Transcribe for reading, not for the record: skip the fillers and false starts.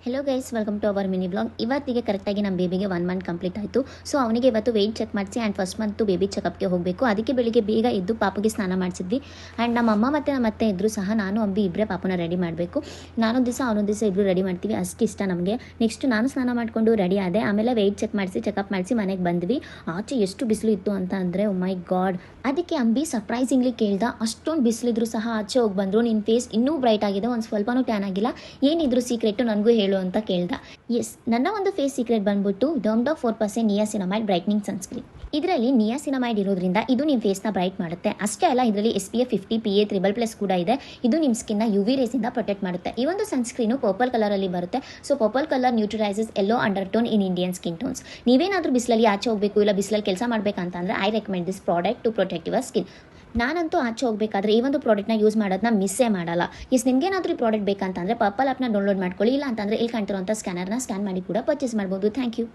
Hello guys, welcome to our mini blog. ಇವತ್ತಿಗೆ ಕರೆಕ್ಟಾಗಿ ನಮ್ಮ ಬೇಬಿಗೆ 1 ಮಂತ್ ಕಂಪ್ಲೀಟ್ ಆಯಿತು. ಸೊ ಅವನಿಗೆ ಇವತ್ತು ವೆಯ್ಟ್ ಚೆಕ್ ಮಾಡಿಸಿ ಆ್ಯಂಡ್ ಫಸ್ಟ್ ಮಂತು ಬೇಬಿ ಚೆಕಪ್ಗೆ ಹೋಗಬೇಕು. ಅದಕ್ಕೆ ಬೆಳಿಗ್ಗೆ ಬೇಗ ಎದ್ದು ಪಾಪಗೆ ಸ್ನಾನ ಮಾಡಿಸಿದ್ವಿ. ಆ್ಯಂಡ್ ನಮ್ಮ ಅಮ್ಮ ಮತ್ತು ನಮ್ಮ ಅತ್ತೆ ಇದ್ದರೂ ಸಹ ನಾನು ಅಂಬಿ ಇಬ್ಬರೇ ಪಾಪನ ರೆಡಿ ಮಾಡಬೇಕು. ನಾನೊಂದು ದಿವಸ ಅವನೊಂದು ದಿವಸ ಇಬ್ಬರು ರೆಡಿ ಮಾಡ್ತೀವಿ, ಅಷ್ಟು ಇಷ್ಟ ನಮಗೆ. ನೆಕ್ಸ್ಟ್ ನಾನು ಸ್ನಾನ ಮಾಡಿಕೊಂಡು ರೆಡಿ ಆದೆ. ಆಮೇಲೆ ವೆಯ್ಟ್ ಚೆಕ್ ಮಾಡಿಸಿ ಚೆಕಪ್ ಮಾಡಿಸಿ ಮನೆಗೆ ಬಂದ್ವಿ. ಆಚೆ ಎಷ್ಟು ಬಿಸಿಲು ಇತ್ತು ಅಂತ ಅಂದರೆ ಓ ಮೈ ಗಾಡ್. ಅದಕ್ಕೆ ಅಂಬಿ ಸರ್ಪ್ರೈಸಿಂಗ್ಲಿ ಕೇಳ್ದ, ಅಷ್ಟೊಂದು ಬಿಸಿಲಿದ್ರು ಸಹ ಆಚೆ ಹೋಗಿ ಬಂದರು, ನಿನ್ನ ಫೇಸ್ ಇನ್ನೂ ಬ್ರೈಟ್ ಆಗಿದೆ, ಒಂದು ಸ್ವಲ್ಪನೂ ಟ್ಯಾನ್ ಆಗಿಲ್ಲ, ಏನಿದ್ರು ಸೀಕ್ರೆಟು ನನಗೂ ಹೇಳು ಅಂತ ಕೇಳ್ದ. ಎಸ್, ನನ್ನ ಒಂದು ಫೇಸ್ ಸೀಕ್ರೆಟ್ ಬಂದ್ಬಿಟ್ಟು ಡರ್ಮ್ಡಾಕ್ 4% ನಿಯಾಸಿನಮೈಡ್ ಬ್ರೈಟ್ನಿಂಗ್ ಸನ್ಸ್ಕ್ರೀನ್. ಇದರಲ್ಲಿ ನಿಯಾಸಿನಮೈಡ್ ಇರೋದ್ರಿಂದ ಇದು ನಿಮ್ಮ ಫೇಸ್ನ ಬ್ರೈಟ್ ಮಾಡುತ್ತೆ. ಅಷ್ಟೇ ಅಲ್ಲ, ಇದರಲ್ಲಿ SPF 50 PA +++ ಕೂಡ ಇದೆ. ಇದು ನಿಮ್ಮ ಸ್ಕಿನ್ನ UV ರೇಸಿಂದ ಪ್ರೊಟೆಕ್ಟ್ ಮಾಡುತ್ತೆ. ಈ ಒಂದು ಸನ್ಸ್ಕ್ರೀನು ಪರ್ಪಲ್ ಕಲರಲ್ಲಿ ಬರುತ್ತೆ. So purple colour neutralises yellow undertone in Indian skin tones. ನೀವೇನಾದರೂ ಬಿಸಿಲಲ್ಲಿ ಆಚೆ ಹೋಗಬೇಕು, ಇಲ್ಲ ಬಿಸಿಲಲ್ಲಿ ಕೆಲಸ ಮಾಡಬೇಕಂತಂದ್ರೆ I recommend this product to protect your skin. ನಾನಂತೂ ಆಚೆ ಹೋಗಬೇಕಾದ್ರೆ ಈ ಒಂದು ಪ್ರಾಡಕ್ಟ್ನ ಯೂಸ್ ಮಾಡೋದನ್ನ ಮಿಸ್ಸೇ ಮಾಡಲ್ಲ. ನಿಮಗೇನಾದರೂ ಈ ಪ್ರಾಡಕ್ಟ್ ಬೇಕಂತಂದರೆ ಪರ್ಪಲ್ ಆ್ಯಪ್ನ ಡೌನ್ಲೋಡ್ ಮಾಡ್ಕೊಳ್ಳಿ, ಇಲ್ಲ ಅಂತಂದರೆ ಇಲ್ಲಿ ಕಾಣ್ತಿರೋಂಥ ಸ್ಕ್ಯಾನರ್ನ ಸ್ಕ್ಯಾನ್ ಮಾಡಿ ಕೂಡ ಪರ್ಚೇಸ್ ಮಾಡ್ಬೋದು. Thank you.